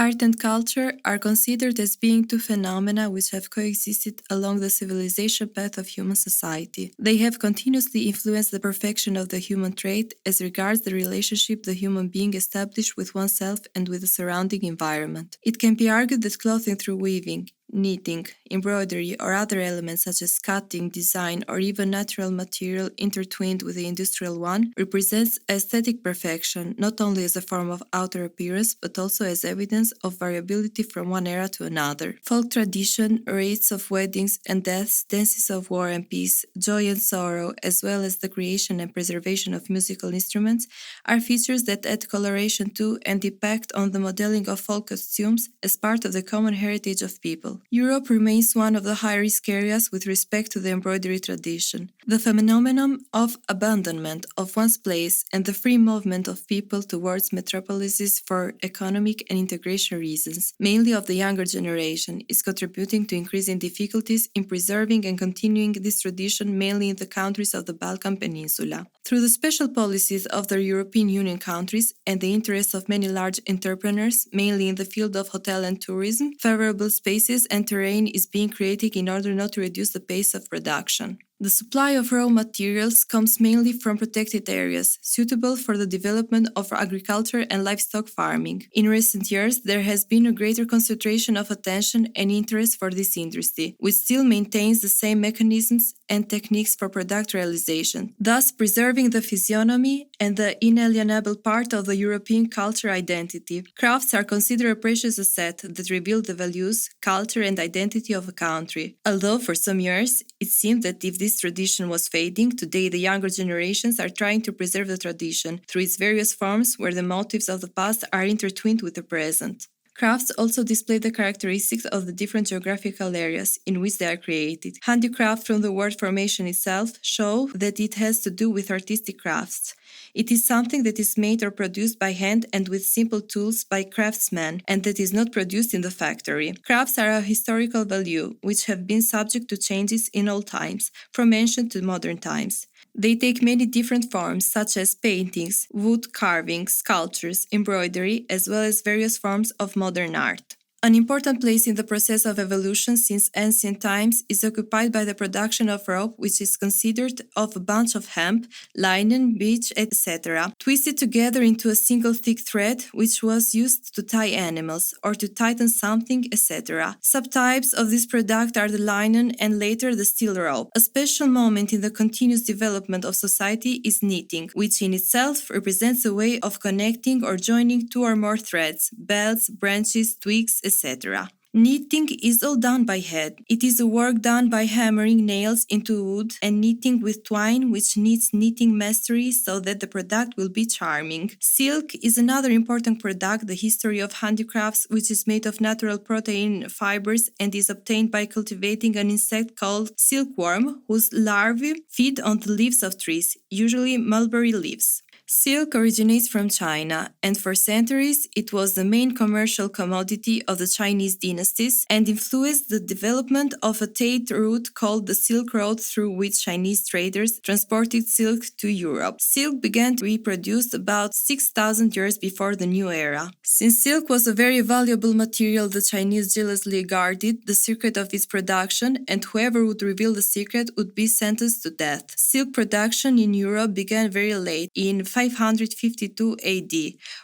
Art and culture are considered as being two phenomena which have coexisted along the civilization path of human society. They have continuously influenced the perfection of the human trait as regards the relationship the human being established with oneself and with the surrounding environment. It can be argued that clothing through weaving, knitting, embroidery, or other elements such as cutting, design, or even natural material intertwined with the industrial one represents aesthetic perfection, not only as a form of outer appearance but also as evidence of variability from one era to another. Folk tradition, rites of weddings and deaths, dances of war and peace, joy and sorrow, as well as the creation and preservation of musical instruments, are features that add coloration to and impact on the modeling of folk costumes as part of the common heritage of people. Europe remains one of the high-risk areas with respect to the embroidery tradition. The phenomenon of abandonment of one's place and the free movement of people towards metropolises for economic and integration reasons, mainly of the younger generation, is contributing to increasing difficulties in preserving and continuing this tradition mainly in the countries of the Balkan Peninsula. Through the special policies of the European Union countries and the interests of many large entrepreneurs, mainly in the field of hotel and tourism, favorable spaces and terrain is being created in order not to reduce the pace of production. The supply of raw materials comes mainly from protected areas, suitable for the development of agriculture and livestock farming. In recent years, there has been a greater concentration of attention and interest for this industry, which still maintains the same mechanisms and techniques for product realization, thus preserving the physiognomy and the inalienable part of the European culture identity. Crafts are considered a precious asset that reveal the values, culture, and identity of a country. Although for some years, it seemed that if this tradition was fading, today the younger generations are trying to preserve the tradition through its various forms where the motifs of the past are intertwined with the present. Crafts also display the characteristics of the different geographical areas in which they are created. Handicraft, from the word formation itself, show that it has to do with artistic crafts. It is something that is made or produced by hand and with simple tools by craftsmen, and that is not produced in the factory. Crafts are of historical value, which have been subject to changes in all times, from ancient to modern times. They take many different forms, such as paintings, wood carving, sculptures, embroidery, as well as various forms of modern art. An important place in the process of evolution since ancient times is occupied by the production of rope, which is considered of a bunch of hemp, linen, beech, etc., twisted together into a single thick thread, which was used to tie animals or to tighten something, etc. Subtypes of this product are the linen and later the steel rope. A special moment in the continuous development of society is knitting, which in itself represents a way of connecting or joining two or more threads, belts, branches, twigs, etc. Knitting is all done by hand. It is a work done by hammering nails into wood and knitting with twine, which needs knitting mastery so that the product will be charming. Silk is another important product, the history of handicrafts, which is made of natural protein fibers and is obtained by cultivating an insect called silkworm, whose larvae feed on the leaves of trees, usually mulberry leaves. Silk originates from China, and for centuries it was the main commercial commodity of the Chinese dynasties and influenced the development of a trade route called the Silk Road, through which Chinese traders transported silk to Europe. Silk began to be produced about 6,000 years before the new era. Since silk was a very valuable material, the Chinese jealously guarded the secret of its production, and whoever would reveal the secret would be sentenced to death. Silk production in Europe began very late, in 552 AD,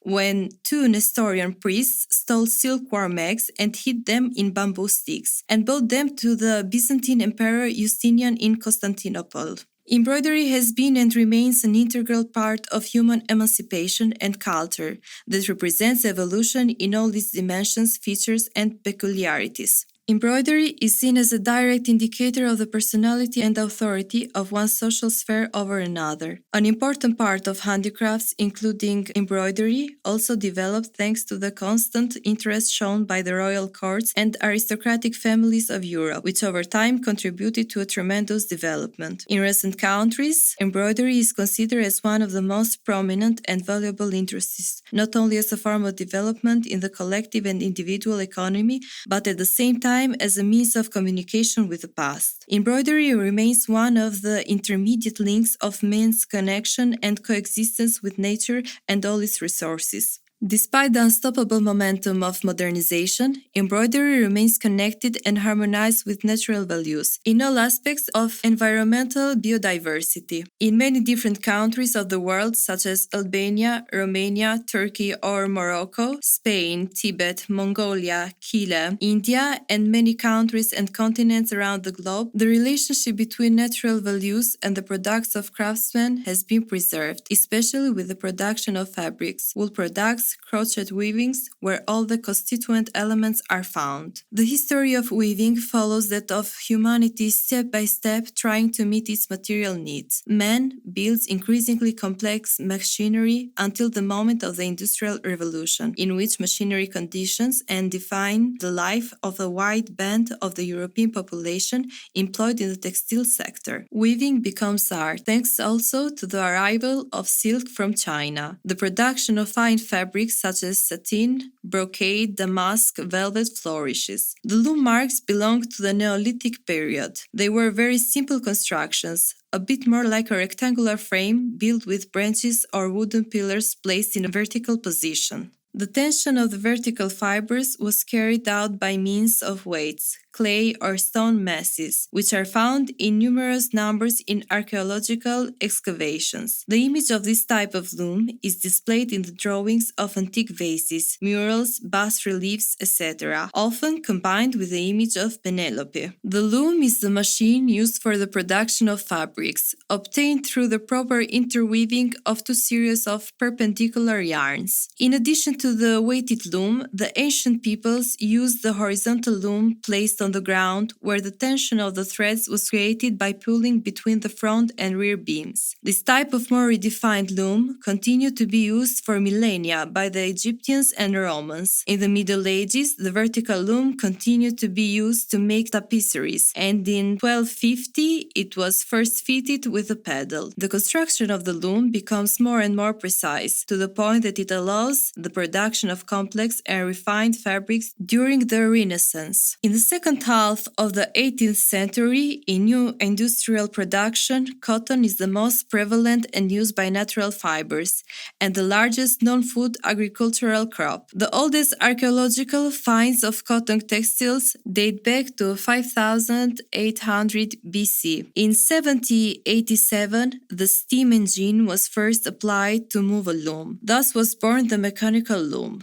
when two Nestorian priests stole silkworm eggs and hid them in bamboo sticks, and brought them to the Byzantine Emperor Justinian in Constantinople. Embroidery has been and remains an integral part of human emancipation and culture that represents evolution in all its dimensions, features, and peculiarities. Embroidery is seen as a direct indicator of the personality and authority of one social sphere over another. An important part of handicrafts, including embroidery, also developed thanks to the constant interest shown by the royal courts and aristocratic families of Europe, which over time contributed to a tremendous development. In recent countries, embroidery is considered as one of the most prominent and valuable industries, not only as a form of development in the collective and individual economy, but at the same time as a means of communication with the past. Embroidery remains one of the intermediate links of man's connection and coexistence with nature and all its resources. Despite the unstoppable momentum of modernization, embroidery remains connected and harmonized with natural values in all aspects of environmental biodiversity. In many different countries of the world, such as Albania, Romania, Turkey, or Morocco, Spain, Tibet, Mongolia, Chile, India, and many countries and continents around the globe, the relationship between natural values and the products of craftsmen has been preserved, especially with the production of fabrics, wool products, crochet weavings, where all the constituent elements are found. The history of weaving follows that of humanity step by step trying to meet its material needs. Man builds increasingly complex machinery until the moment of the Industrial Revolution, in which machinery conditions and define the life of a wide band of the European population employed in the textile sector. Weaving becomes art, thanks also to the arrival of silk from China. The production of fine fabrics such as satin, brocade, damask, velvet flourishes. The loom marks belong to the Neolithic period. They were very simple constructions, a bit more like a rectangular frame built with branches or wooden pillars placed in a vertical position. The tension of the vertical fibers was carried out by means of weights, clay or stone masses, which are found in numerous numbers in archaeological excavations. The image of this type of loom is displayed in the drawings of antique vases, murals, bas-reliefs, etc., often combined with the image of Penelope. The loom is the machine used for the production of fabrics, obtained through the proper interweaving of two series of perpendicular yarns. In addition to the weighted loom, the ancient peoples used the horizontal loom placed on the ground, where the tension of the threads was created by pulling between the front and rear beams. This type of more redefined loom continued to be used for millennia by the Egyptians and Romans. In the Middle Ages, the vertical loom continued to be used to make tapisseries, and in 1250 it was first fitted with a pedal. The construction of the loom becomes more and more precise, to the point that it allows the production of complex and refined fabrics during the Renaissance. In the second half of the 18th century, in new industrial production, cotton is the most prevalent and used by natural fibers, and the largest non-food agricultural crop. The oldest archaeological finds of cotton textiles date back to 5800 BC. In 1787, the steam engine was first applied to move a loom. Thus was born the mechanical loom.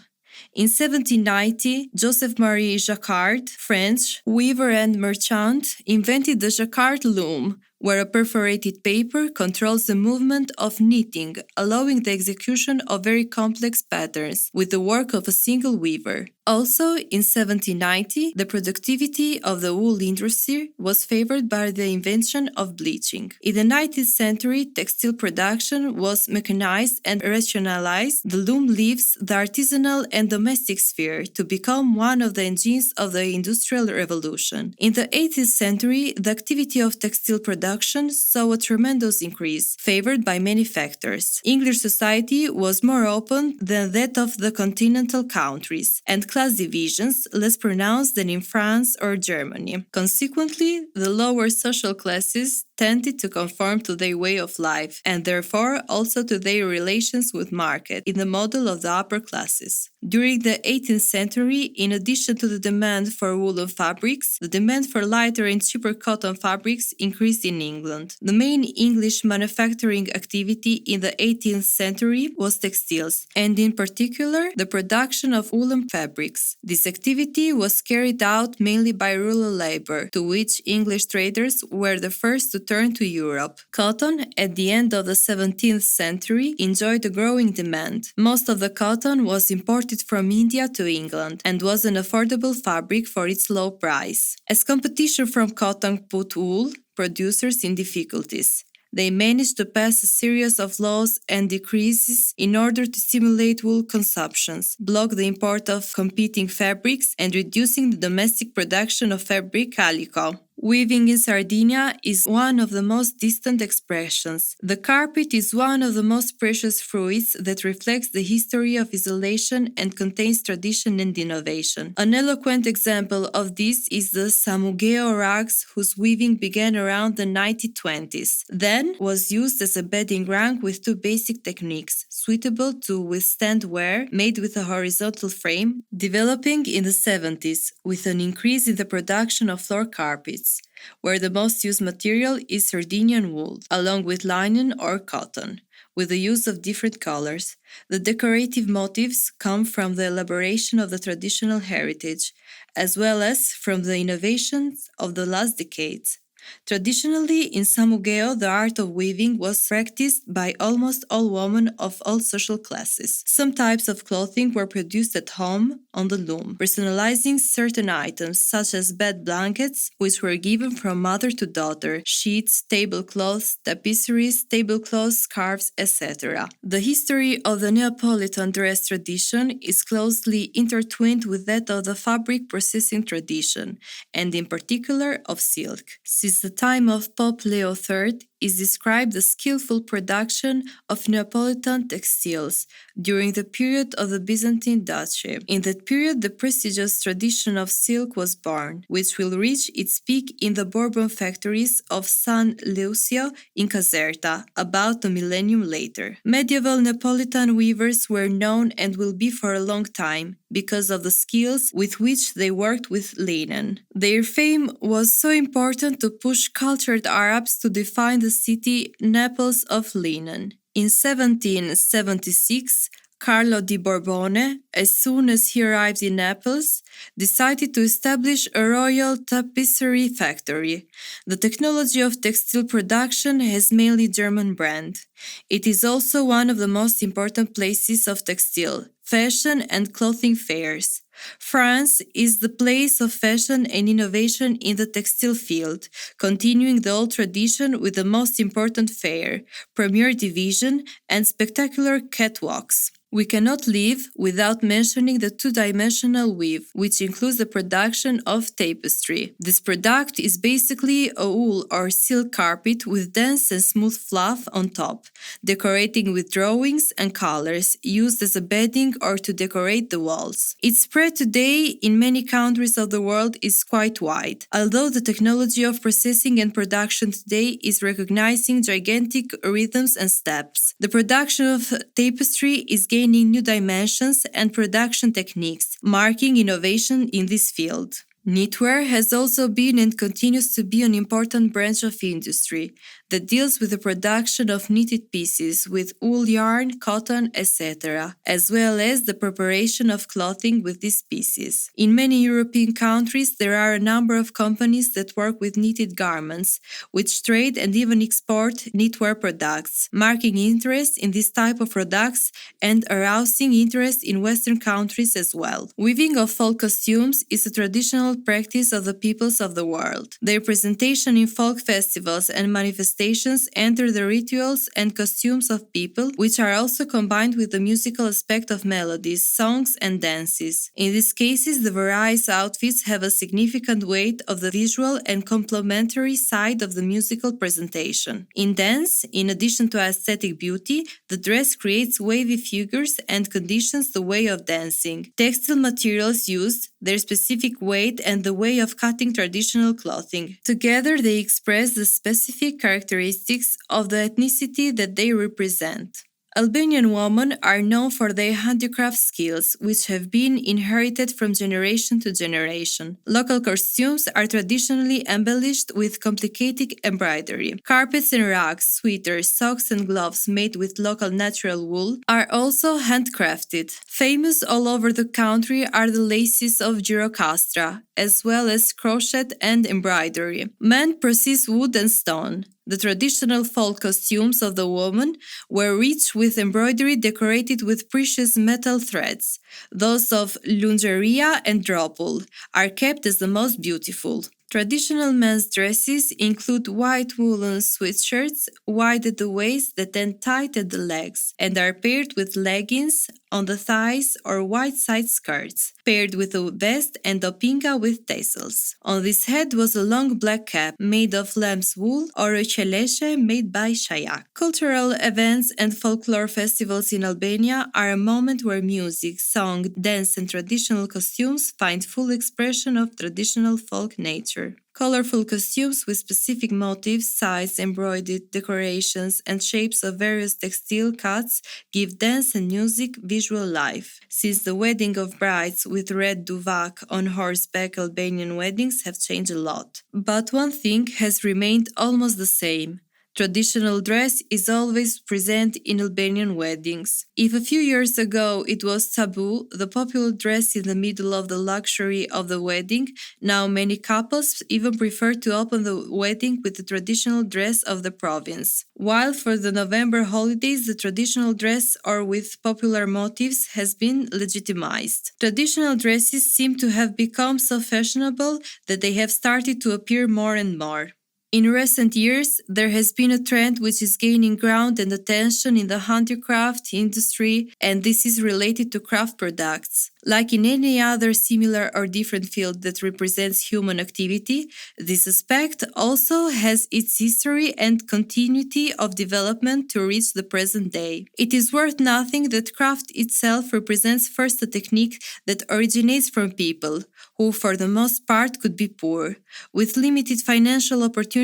In 1790, Joseph-Marie Jacquard, French weaver and merchant, invented the Jacquard loom, where a perforated paper controls the movement of knitting, allowing the execution of very complex patterns with the work of a single weaver. Also, in 1790, the productivity of the wool industry was favored by the invention of bleaching. In the 19th century, textile production was mechanized and rationalized. The loom leaves the artisanal and domestic sphere to become one of the engines of the Industrial Revolution. In the 18th century, the activity of textile production saw a tremendous increase, favored by many factors. English society was more open than that of the continental countries, and class divisions less pronounced than in France or Germany. Consequently, the lower social classes tended to conform to their way of life, and therefore also to their relations with market, in the model of the upper classes. During the 18th century, in addition to the demand for woolen fabrics, the demand for lighter and cheaper cotton fabrics increased in England. The main English manufacturing activity in the 18th century was textiles, and in particular the production of woolen fabrics. This activity was carried out mainly by rural labor, to which English traders were the first to turn to Europe. Cotton, at the end of the 17th century, enjoyed a growing demand. Most of the cotton was imported from India to England and was an affordable fabric for its low price. As competition from cotton put wool producers in difficulties, they managed to pass a series of laws and decrees in order to stimulate wool consumptions, block the import of competing fabrics, and reducing the domestic production of fabric calico. Weaving in Sardinia is one of the most distant expressions. The carpet is one of the most precious fruits that reflects the history of isolation and contains tradition and innovation. An eloquent example of this is the Samugeo rugs, whose weaving began around the 1920s. Then was used as a bedding rug with two basic techniques, suitable to withstand wear, made with a horizontal frame, developing in the 70s, with an increase in the production of floor carpets, where the most used material is Sardinian wool, along with linen or cotton, with the use of different colors. The decorative motifs come from the elaboration of the traditional heritage, as well as from the innovations of the last decades. Traditionally, in Samugeo, the art of weaving was practiced by almost all women of all social classes. Some types of clothing were produced at home on the loom, personalizing certain items such as bed blankets, which were given from mother to daughter, sheets, tablecloths, tapisseries, tablecloths, scarves, etc. The history of the Neapolitan dress tradition is closely intertwined with that of the fabric processing tradition, and in particular of silk. Since the time of Pope Leo III is described the skillful production of Neapolitan textiles during the period of the Byzantine Duchy. In that period, the prestigious tradition of silk was born, which will reach its peak in the Bourbon factories of San Lucio in Caserta, about a millennium later. Medieval Neapolitan weavers were known and will be for a long time, because of the skills with which they worked with linen. Their fame was so important to push cultured Arabs to define the city Naples of linen. In 1776, Carlo di Borbone, as soon as he arrived in Naples, decided to establish a royal tapisserie factory. The technology of textile production has mainly German brand. It is also one of the most important places of textile, fashion and clothing fairs. France is the place of fashion and innovation in the textile field, continuing the old tradition with the most important fair, premier division, and spectacular catwalks. We cannot live without mentioning the two-dimensional weave, which includes the production of tapestry. This product is basically a wool or silk carpet with dense and smooth fluff on top, decorating with drawings and colors, used as a bedding or to decorate the walls. Its spread today in many countries of the world is quite wide, although the technology of processing and production today is recognizing gigantic rhythms and steps. The production of tapestry is gaining new dimensions and production techniques, marking innovation in this field. Knitwear has also been and continues to be an important branch of industry that deals with the production of knitted pieces with wool yarn, cotton, etc., as well as the preparation of clothing with these pieces. In many European countries, there are a number of companies that work with knitted garments, which trade and even export knitwear products, marking interest in this type of products and arousing interest in Western countries as well. Weaving of folk costumes is a traditional practice of the peoples of the world. Their presentation in folk festivals and manifestations enter the rituals and costumes of people, which are also combined with the musical aspect of melodies, songs, and dances. In these cases, the various outfits have a significant weight of the visual and complementary side of the musical presentation. In dance, in addition to aesthetic beauty, the dress creates wavy figures and conditions the way of dancing. Textile materials used, their specific weight, and the way of cutting traditional clothing. Together, they express the specific characteristics of the ethnicity that they represent. Albanian women are known for their handicraft skills, which have been inherited from generation to generation. Local costumes are traditionally embellished with complicated embroidery. Carpets and rugs, sweaters, socks and gloves made with local natural wool are also handcrafted. Famous all over the country are the laces of Girocastra, as well as crochet and embroidery. Men process wood and stone. The traditional folk costumes of the women were rich with embroidery decorated with precious metal threads. Those of Lungeria and Dropul are kept as the most beautiful. Traditional men's dresses include white woolen sweatshirts, wide at the waist that then tight at the legs, and are paired with leggings on the thighs or wide side skirts, paired with a vest and a pinga with tassels. On this head was a long black cap made of lamb's wool or a cheleshe made by shayak. Cultural events and folklore festivals in Albania are a moment where music, song, dance and traditional costumes find full expression of traditional folk nature. Colorful costumes with specific motifs, size, embroidered decorations, and shapes of various textile cuts give dance and music visual life. Since the wedding of brides with red duvak on horseback, Albanian weddings have changed a lot. But one thing has remained almost the same. Traditional dress is always present in Albanian weddings. If a few years ago it was taboo, the popular dress in the middle of the luxury of the wedding, now many couples even prefer to open the wedding with the traditional dress of the province. While for the November holidays, the traditional dress or with popular motifs has been legitimized. Traditional dresses seem to have become so fashionable that they have started to appear more and more. In recent years, there has been a trend which is gaining ground and attention in the handicraft industry, and this is related to craft products. Like in any other similar or different field that represents human activity, this aspect also has its history and continuity of development to reach the present day. It is worth noting that craft itself represents first a technique that originates from people, who for the most part could be poor, with limited financial opportunity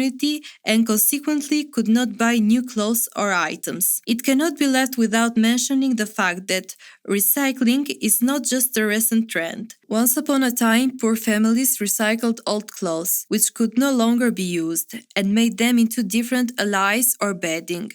and consequently could not buy new clothes or items. It cannot be left without mentioning the fact that recycling is not just a recent trend. Once upon a time, poor families recycled old clothes, which could no longer be used, and made them into different allies or bedding.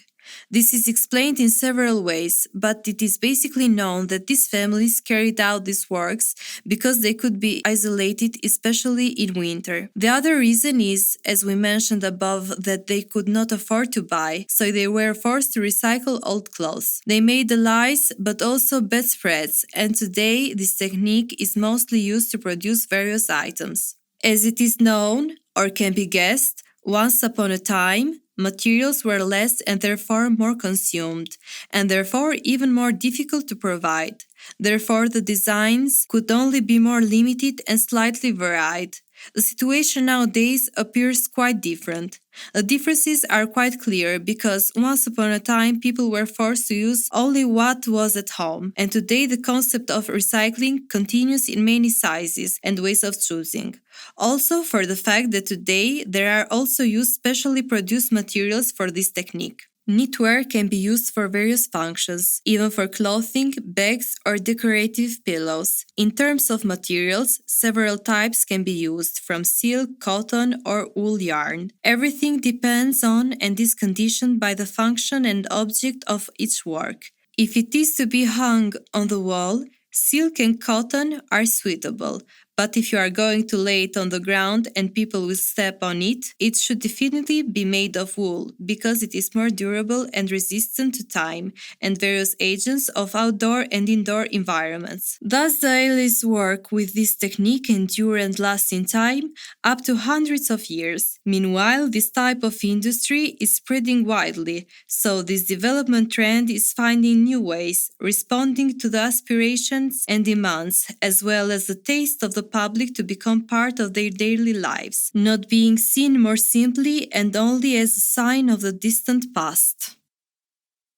This is explained in several ways, but it is basically known that these families carried out these works because they could be isolated, especially in winter. The other reason is, as we mentioned above, that they could not afford to buy, so they were forced to recycle old clothes. They made allies, but also bedspreads, and today this technique is mostly used to produce various items. As it is known, or can be guessed, once upon a time, materials were less and therefore more consumed, and therefore even more difficult to provide. Therefore, the designs could only be more limited and slightly varied. The situation nowadays appears quite different. The differences are quite clear because once upon a time people were forced to use only what was at home, and today the concept of recycling continues in many sizes and ways of choosing. Also for the fact that today there are also used specially produced materials for this technique. Knitwear can be used for various functions, even for clothing, bags, or decorative pillows. In terms of materials, several types can be used, from silk, cotton, or wool yarn. Everything depends on and is conditioned by the function and object of each work. If it is to be hung on the wall, silk and cotton are suitable, but if you are going to lay it on the ground and people will step on it, it should definitely be made of wool because it is more durable and resistant to time and various agents of outdoor and indoor environments. Thus, the dailies work with this technique endure and last in time up to hundreds of years. Meanwhile, this type of industry is spreading widely, so this development trend is finding new ways, responding to the aspirations and demands, as well as the taste of the public to become part of their daily lives, not being seen more simply and only as a sign of the distant past.